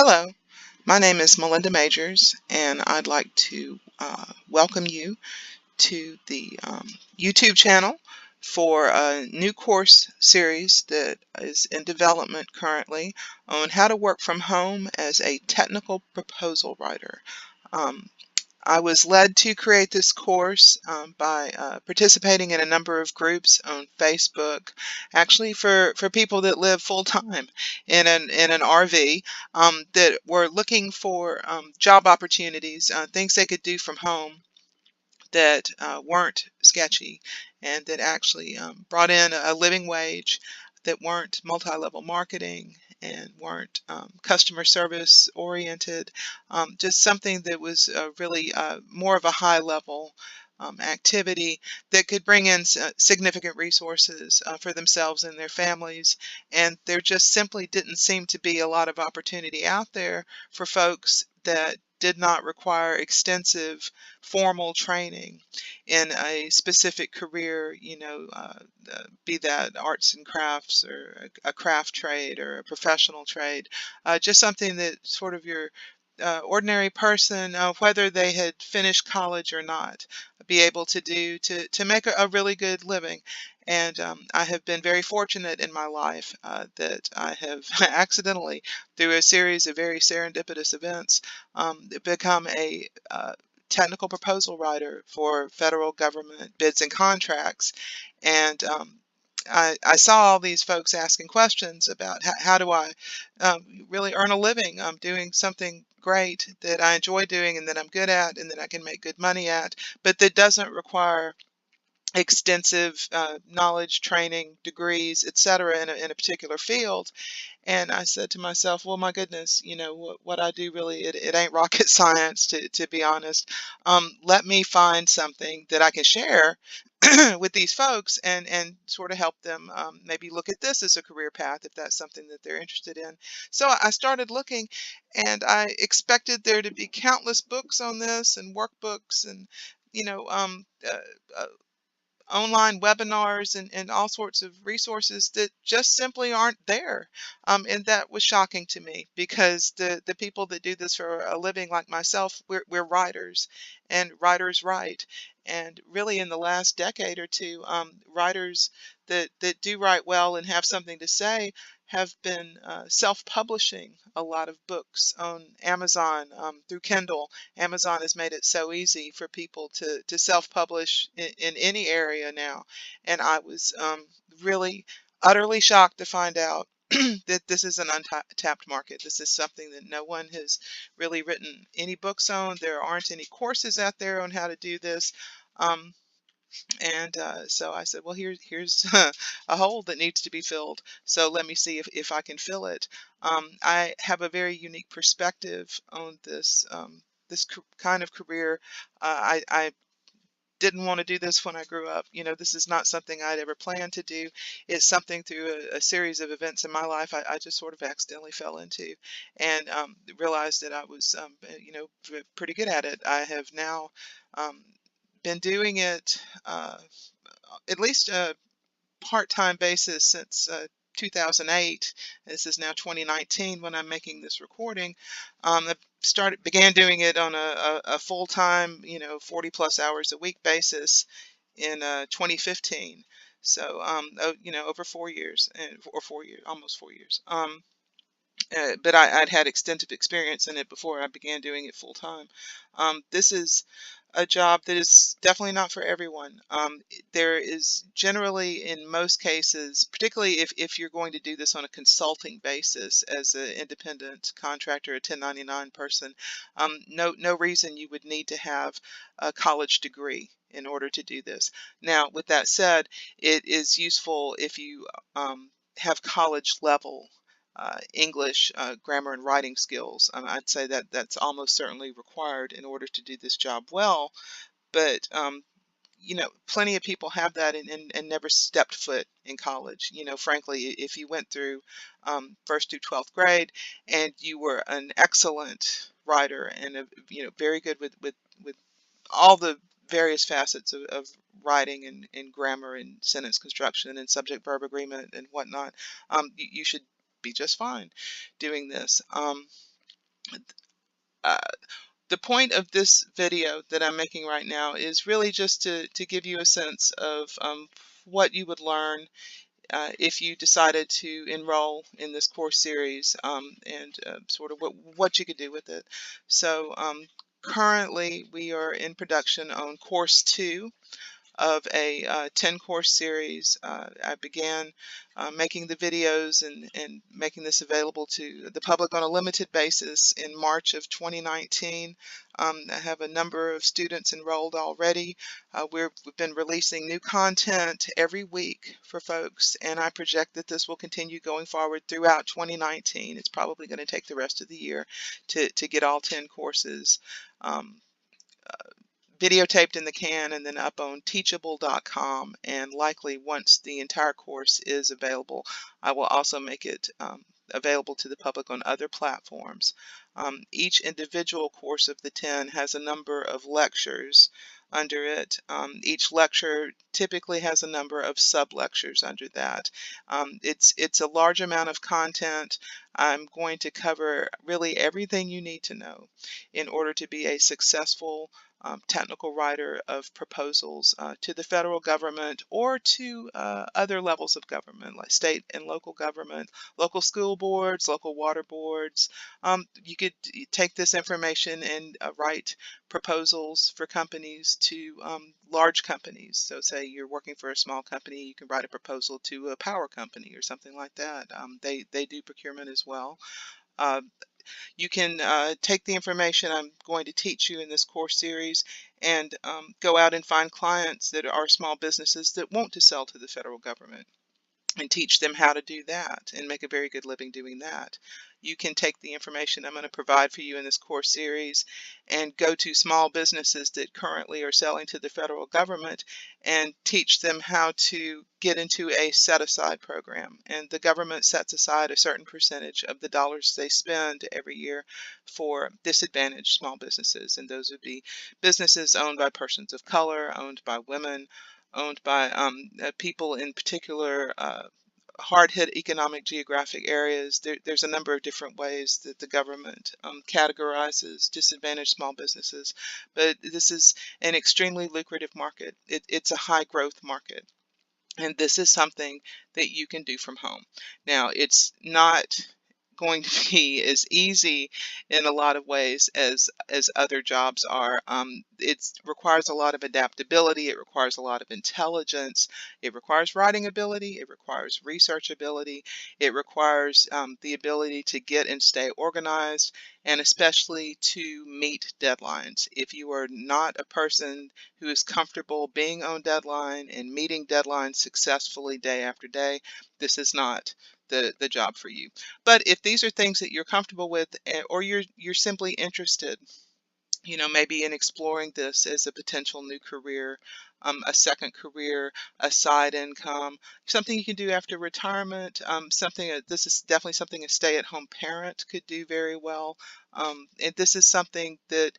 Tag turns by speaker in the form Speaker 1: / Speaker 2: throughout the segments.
Speaker 1: Hello, my name is Melinda Majors, and I'd like to welcome you to the YouTube channel for a new course series that is in development currently on how to work from home as a technical proposal writer. Um, I was led to create this course by participating in a number of groups on Facebook, actually for people that live full time in an RV that were looking for job opportunities, things they could do from home that weren't sketchy and that actually brought in a living wage, that weren't multi-level marketing and weren't customer service oriented, just something that was really more of a high level activity that could bring in significant resources for themselves and their families. And there just simply didn't seem to be a lot of opportunity out there for folks that did not require extensive formal training in a specific career, be that arts and crafts or a craft trade or a professional trade, just something that sort of your ordinary person, whether they had finished college or not, be able to do to make a really good living. And I have been very fortunate in my life that I have accidentally, through a series of very serendipitous events, become a technical proposal writer for federal government bids and contracts. And I saw all these folks asking questions about how do I really earn a living doing something great that I enjoy doing and that I'm good at and that I can make good money at, but that doesn't require extensive knowledge, training, degrees, etc. In a particular field. And I said to myself, well, my goodness, what I do really, it ain't rocket science, to be honest. Let me find something that I can share with these folks and sort of help them maybe look at this as a career path if that's something that they're interested in. So I started looking, and I expected there to be countless books on this and workbooks and, you know, um, uh, uh, online webinars and all sorts of resources that just simply aren't there. And that was shocking to me because the people that do this for a living like myself, we're writers and writers write. And really in the last decade or two, writers that do write well and have something to say have been self-publishing a lot of books on Amazon through Kindle. Amazon has made it so easy for people to self-publish in any area now. And I was really utterly shocked to find out that this is an untapped market. This is something that no one has really written any books on. There aren't any courses out there on how to do this. Um, and so I said, well, here's a hole that needs to be filled. So let me see if I can fill it. I have a very unique perspective on this kind of career. I didn't want to do this when I grew up. This is not something I'd ever planned to do. It's something through a series of events in my life I just sort of accidentally fell into and realized that I was, pretty good at it. I have now um, been doing it at least a part-time basis since 2008. This is now 2019 when I'm making this recording. I began doing it on a full-time, 40 plus hours a week basis in 2015. So, over 4 years, or 4 years, almost 4 years. But I'd had extensive experience in it before I began doing it full time. This is a job that is definitely not for everyone. There is generally, in most cases, particularly if you're going to do this on a consulting basis as an independent contractor, a 1099 person, no reason you would need to have a college degree in order to do this. Now, with that said, it is useful if you have college level English grammar and writing skills. I'd say that that's almost certainly required in order to do this job well. But plenty of people have that and never stepped foot in college. Frankly, if you went through first through 12th grade and you were an excellent writer and very good with all the various facets of writing and grammar and sentence construction and subject verb agreement and whatnot, you should be just fine doing this. Uh, the point of this video that I'm making right now is really just to give you a sense of what you would learn if you decided to enroll in this course series, and sort of what you could do with it. So currently we are in production on course 2 of a 10 course series. I began making the videos and making this available to the public on a limited basis in March of 2019. I have a number of students enrolled already. We've been releasing new content every week for folks, and I project that this will continue going forward throughout 2019. It's probably going to take the rest of the year to get all 10 courses videotaped in the can and then up on teachable.com, and likely once the entire course is available, I will also make it available to the public on other platforms. Each individual course of the 10 has a number of lectures under it. Each lecture typically has a number of sub-lectures under that. It's a large amount of content. I'm going to cover really everything you need to know in order to be a successful technical writer of proposals to the federal government or to other levels of government, like state and local government, local school boards, local water boards. You could take this information and write proposals for companies to large companies. So say you're working for a small company, you can write a proposal to a power company or something like that. They do procurement as well. Uh, you can take the information I'm going to teach you in this course series and go out and find clients that are small businesses that want to sell to the federal government and teach them how to do that and make a very good living doing that. You can take the information I'm going to provide for you in this course series and go to small businesses that currently are selling to the federal government and teach them how to get into a set-aside program. And the government sets aside a certain percentage of the dollars they spend every year for disadvantaged small businesses. And those would be businesses owned by persons of color, owned by women, owned by people in particular hard-hit economic geographic areas. There's a number of different ways that the government categorizes disadvantaged small businesses, but this is an extremely lucrative market. It's a high growth market. And this is something that you can do from home. Now, it's not going to be as easy in a lot of ways as other jobs are. It requires a lot of adaptability. It requires a lot of intelligence. It requires writing ability. It requires research ability. It requires the ability to get and stay organized, and especially to meet deadlines. If you are not a person who is comfortable being on deadline and meeting deadlines successfully day after day, this is not the job for you. But if these are things that you're comfortable with, or you're simply interested, maybe in exploring this as a potential new career, a second career, a side income, something you can do after retirement, this is definitely something a stay-at-home parent could do very well. And this is something that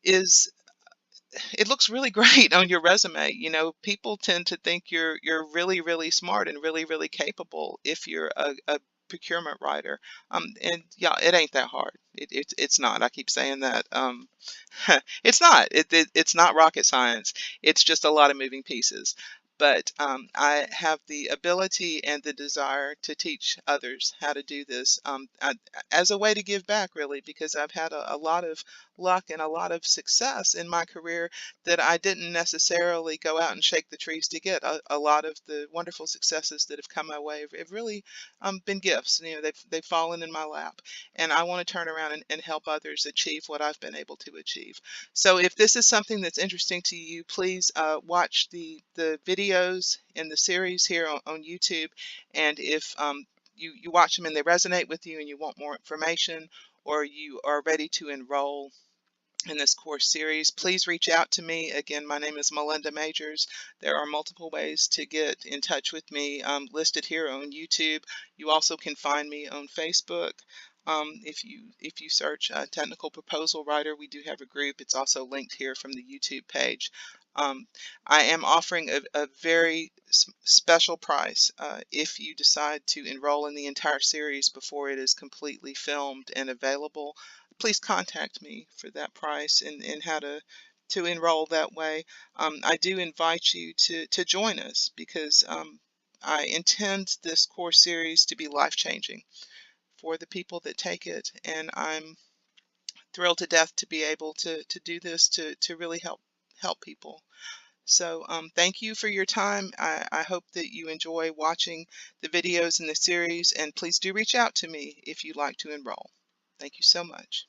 Speaker 1: is it looks really great on your resume. People tend to think you're really, really smart and really, really capable if you're a procurement writer. And yeah, it ain't that hard. It's not. I keep saying that. It's not. It's not rocket science. It's just a lot of moving pieces. But I have the ability and the desire to teach others how to do this as a way to give back, really, because I've had a lot of luck and a lot of success in my career that I didn't necessarily go out and shake the trees to get. A lot of the wonderful successes that have come my way have really been gifts. They've fallen in my lap, and I want to turn around and help others achieve what I've been able to achieve. So if this is something that's interesting to you, please watch the videos in the series here on YouTube. And if you watch them and they resonate with you and you want more information, or you are ready to enroll in this course series, please reach out to me. Again, my name is Melinda Majors. There are multiple ways to get in touch with me listed here on YouTube. You also can find me on Facebook. If you search technical proposal writer, we do have a group. It's also linked here from the YouTube page. Um, I am offering a very special price if you decide to enroll in the entire series before it is completely filmed and available. Please contact me for that price and how to enroll that way. I do invite you to join us because I intend this course series to be life-changing for the people that take it, and I'm thrilled to death to be able to do this to really help people. So thank you for your time. I hope that you enjoy watching the videos in the series, and please do reach out to me if you'd like to enroll. Thank you so much.